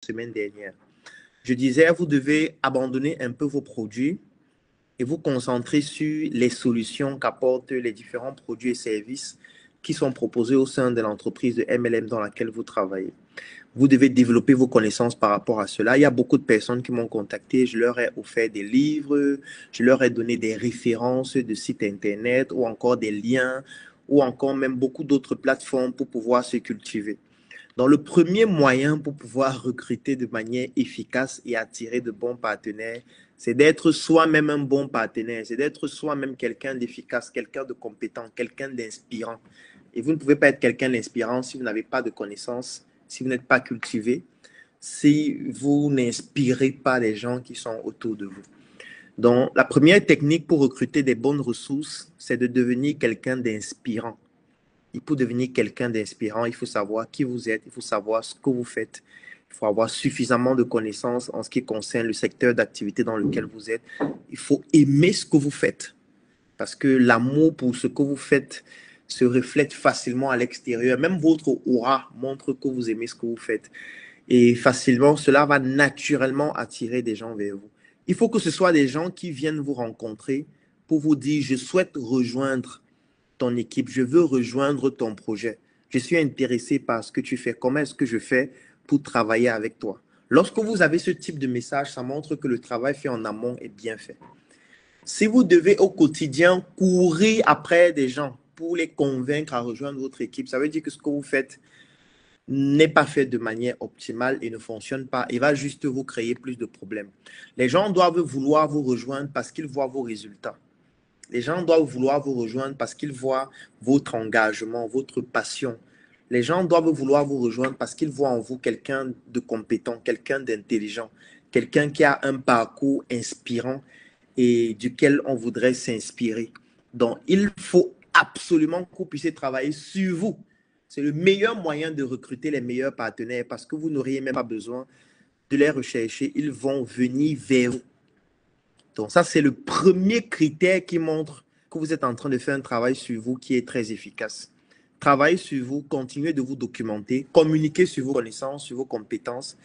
semaine dernière. Je disais, vous devez abandonner un peu vos produits et vous concentrer sur les solutions qu'apportent les différents produits et services qui sont proposés au sein de l'entreprise de MLM dans laquelle vous travaillez. Vous devez développer vos connaissances par rapport à cela. Il y a beaucoup de personnes qui m'ont contacté. Je leur ai offert des livres, je leur ai donné des références de sites internet ou encore des liens ou encore même beaucoup d'autres plateformes pour pouvoir se cultiver. Donc, le premier moyen pour pouvoir recruter de manière efficace et attirer de bons partenaires, c'est d'être soi-même un bon partenaire, c'est d'être soi-même quelqu'un d'efficace, quelqu'un de compétent, quelqu'un d'inspirant. Et vous ne pouvez pas être quelqu'un d'inspirant si vous n'avez pas de connaissances, si vous n'êtes pas cultivé, si vous n'inspirez pas les gens qui sont autour de vous. Donc, la première technique pour recruter des bonnes ressources, c'est de devenir quelqu'un d'inspirant. Et pour devenir quelqu'un d'inspirant, il faut savoir qui vous êtes, il faut savoir ce que vous faites, il faut avoir suffisamment de connaissances en ce qui concerne le secteur d'activité dans lequel vous êtes. Il faut aimer ce que vous faites parce que l'amour pour ce que vous faites se reflète facilement à l'extérieur. Même votre aura montre que vous aimez ce que vous faites. Et facilement, cela va naturellement attirer des gens vers vous. Il faut que ce soit des gens qui viennent vous rencontrer pour vous dire, je souhaite rejoindre ton équipe, je veux rejoindre ton projet. Je suis intéressé par ce que tu fais. Comment est-ce que je fais pour travailler avec toi? Lorsque vous avez ce type de message, ça montre que le travail fait en amont est bien fait. Si vous devez au quotidien courir après des gens pour les convaincre à rejoindre votre équipe, ça veut dire que ce que vous faites n'est pas fait de manière optimale et ne fonctionne pas. Il va juste vous créer plus de problèmes. Les gens doivent vouloir vous rejoindre parce qu'ils voient vos résultats. Les gens doivent vouloir vous rejoindre parce qu'ils voient votre engagement, votre passion. Les gens doivent vouloir vous rejoindre parce qu'ils voient en vous quelqu'un de compétent, quelqu'un d'intelligent, quelqu'un qui a un parcours inspirant et duquel on voudrait s'inspirer. Donc, il faut absolument que vous puissiez travailler sur vous. C'est le meilleur moyen de recruter les meilleurs partenaires parce que vous n'auriez même pas besoin de les rechercher. Ils vont venir vers vous. Donc, ça, c'est le premier critère qui montre que vous êtes en train de faire un travail sur vous qui est très efficace. Travaillez sur vous, continuez de vous documenter, communiquez sur vos connaissances, sur vos compétences,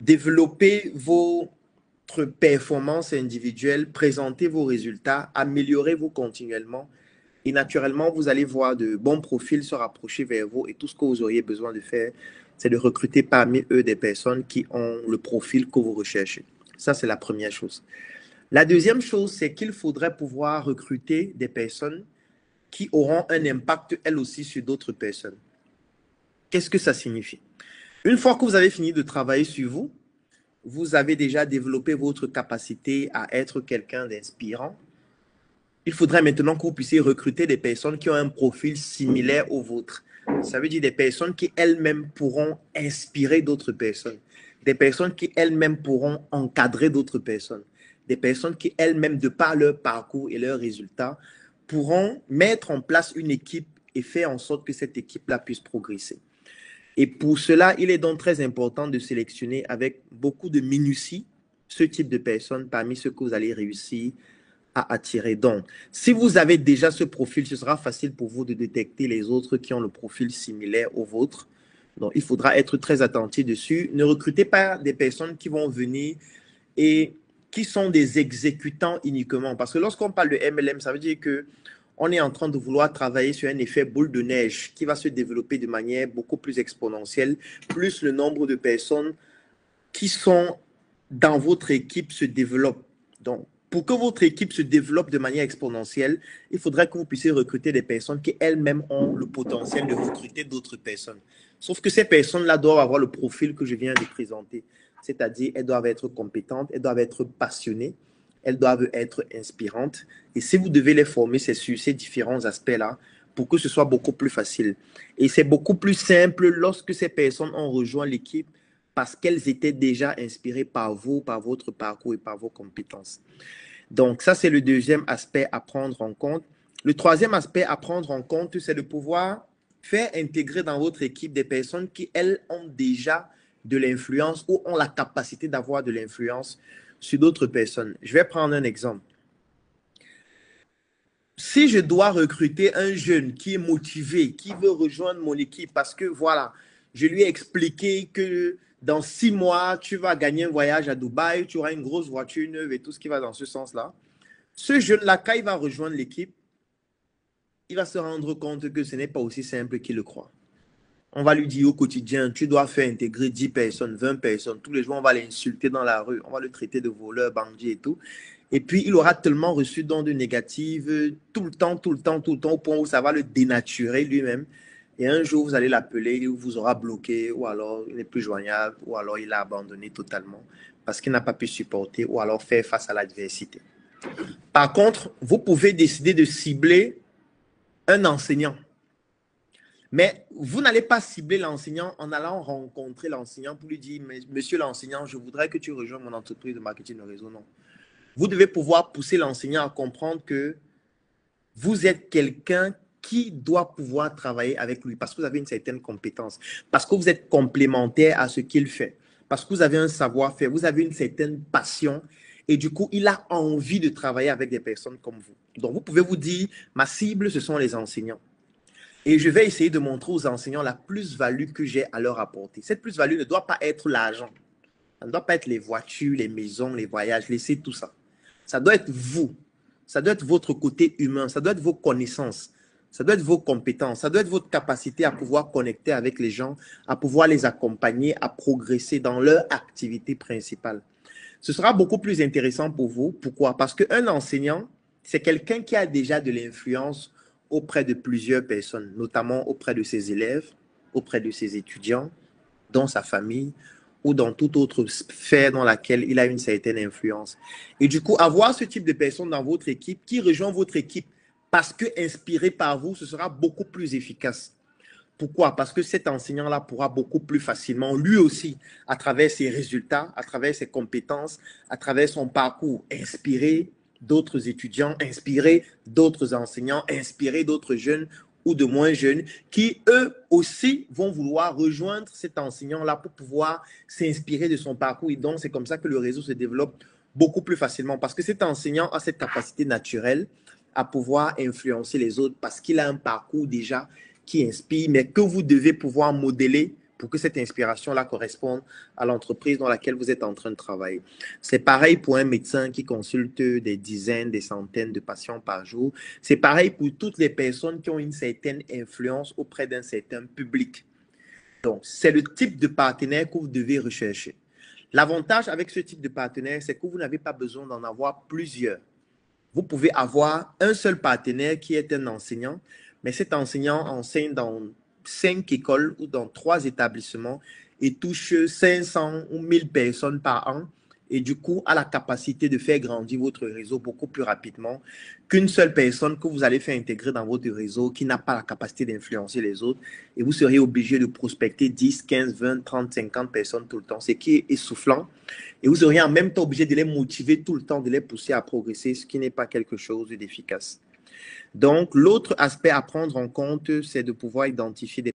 développez votre performance individuelle, présentez vos résultats, améliorez-vous continuellement. Et naturellement, vous allez voir de bons profils se rapprocher vers vous et tout ce que vous auriez besoin de faire, c'est de recruter parmi eux des personnes qui ont le profil que vous recherchez. Ça, c'est la première chose. La deuxième chose, c'est qu'il faudrait pouvoir recruter des personnes qui auront un impact, elles aussi, sur d'autres personnes. Qu'est-ce que ça signifie? Une fois que vous avez fini de travailler sur vous, vous avez déjà développé votre capacité à être quelqu'un d'inspirant. Il faudrait maintenant que vous puissiez recruter des personnes qui ont un profil similaire au vôtre. Ça veut dire des personnes qui elles-mêmes pourront inspirer d'autres personnes, des personnes qui elles-mêmes pourront encadrer d'autres personnes, des personnes qui elles-mêmes, de par leur parcours et leurs résultats, pourront mettre en place une équipe et faire en sorte que cette équipe-là puisse progresser. Et pour cela, il est donc très important de sélectionner avec beaucoup de minutie ce type de personnes parmi ceux que vous allez réussir à attirer. Donc, si vous avez déjà ce profil, ce sera facile pour vous de détecter les autres qui ont le profil similaire au vôtre. Donc, il faudra être très attentif dessus. Ne recrutez pas des personnes qui vont venir et qui sont des exécutants uniquement. Parce que lorsqu'on parle de MLM, ça veut dire que on est en train de vouloir travailler sur un effet boule de neige qui va se développer de manière beaucoup plus exponentielle, plus le nombre de personnes qui sont dans votre équipe se développe. Donc, pour que votre équipe se développe de manière exponentielle, il faudrait que vous puissiez recruter des personnes qui elles-mêmes ont le potentiel de recruter d'autres personnes. Sauf que ces personnes-là doivent avoir le profil que je viens de présenter. C'est-à-dire, elles doivent être compétentes, elles doivent être passionnées, elles doivent être inspirantes. Et si vous devez les former, c'est sur ces différents aspects-là pour que ce soit beaucoup plus facile. Et c'est beaucoup plus simple lorsque ces personnes ont rejoint l'équipe parce qu'elles étaient déjà inspirées par vous, par votre parcours et par vos compétences. Donc, ça, c'est le deuxième aspect à prendre en compte. Le troisième aspect à prendre en compte, c'est de pouvoir faire intégrer dans votre équipe des personnes qui, elles, ont déjà de l'influence ou ont la capacité d'avoir de l'influence sur d'autres personnes. Je vais prendre un exemple. Si je dois recruter un jeune qui est motivé, qui veut rejoindre mon équipe parce que, voilà, je lui ai expliqué que dans 6 mois, tu vas gagner un voyage à Dubaï, tu auras une grosse voiture neuve et tout ce qui va dans ce sens-là. Ce jeune-là, quand il va rejoindre l'équipe, il va se rendre compte que ce n'est pas aussi simple qu'il le croit. On va lui dire au quotidien, tu dois faire intégrer 10 personnes, 20 personnes. Tous les jours, on va l'insulter dans la rue. On va le traiter de voleur, bandit et tout. Et puis, il aura tellement reçu d'ondes négatives tout le temps, tout le temps, tout le temps, au point où ça va le dénaturer lui-même. Et un jour, vous allez l'appeler, il vous aura bloqué, ou alors il n'est plus joignable, ou alors il a abandonné totalement parce qu'il n'a pas pu supporter, ou alors faire face à l'adversité. Par contre, vous pouvez décider de cibler un enseignant. Mais vous n'allez pas cibler l'enseignant en allant rencontrer l'enseignant pour lui dire, monsieur l'enseignant, je voudrais que tu rejoignes mon entreprise de marketing de réseau. Non. Vous devez pouvoir pousser l'enseignant à comprendre que vous êtes quelqu'un qui doit pouvoir travailler avec lui parce que vous avez une certaine compétence, parce que vous êtes complémentaire à ce qu'il fait, parce que vous avez un savoir-faire, vous avez une certaine passion et du coup, il a envie de travailler avec des personnes comme vous. Donc, vous pouvez vous dire, ma cible, ce sont les enseignants. Et je vais essayer de montrer aux enseignants la plus-value que j'ai à leur apporter. Cette plus-value ne doit pas être l'argent. Ça ne doit pas être les voitures, les maisons, les voyages. Laissez tout ça. Ça doit être vous. Ça doit être votre côté humain. Ça doit être vos connaissances. Ça doit être vos compétences. Ça doit être votre capacité à pouvoir connecter avec les gens, à pouvoir les accompagner, à progresser dans leur activité principale. Ce sera beaucoup plus intéressant pour vous. Pourquoi? Parce qu'un enseignant, c'est quelqu'un qui a déjà de l'influence auprès de plusieurs personnes, notamment auprès de ses élèves, auprès de ses étudiants, dans sa famille ou dans toute autre sphère dans laquelle il a une certaine influence. Et du coup, avoir ce type de personnes dans votre équipe qui rejoint votre équipe parce que inspiré par vous, ce sera beaucoup plus efficace. Pourquoi? Parce que cet enseignant-là pourra beaucoup plus facilement, lui aussi, à travers ses résultats, à travers ses compétences, à travers son parcours, inspirer d'autres étudiants, inspirer d'autres enseignants, inspirer d'autres jeunes ou de moins jeunes qui, eux aussi, vont vouloir rejoindre cet enseignant-là pour pouvoir s'inspirer de son parcours. Et donc, c'est comme ça que le réseau se développe beaucoup plus facilement parce que cet enseignant a cette capacité naturelle à pouvoir influencer les autres parce qu'il a un parcours déjà qui inspire, mais que vous devez pouvoir modeler pour que cette inspiration-là corresponde à l'entreprise dans laquelle vous êtes en train de travailler. C'est pareil pour un médecin qui consulte des dizaines, des centaines de patients par jour. C'est pareil pour toutes les personnes qui ont une certaine influence auprès d'un certain public. Donc, c'est le type de partenaire que vous devez rechercher. L'avantage avec ce type de partenaire, c'est que vous n'avez pas besoin d'en avoir plusieurs. Vous pouvez avoir un seul partenaire qui est un enseignant, mais cet enseignant enseigne dans 5 écoles ou dans 3 établissements et touche 500 ou 1000 personnes par an et du coup a la capacité de faire grandir votre réseau beaucoup plus rapidement qu'une seule personne que vous allez faire intégrer dans votre réseau qui n'a pas la capacité d'influencer les autres et vous seriez obligé de prospecter 10, 15, 20, 30, 50 personnes tout le temps, ce qui est essoufflant et vous seriez en même temps obligé de les motiver tout le temps, de les pousser à progresser, ce qui n'est pas quelque chose d'efficace. Donc, l'autre aspect à prendre en compte, c'est de pouvoir identifier des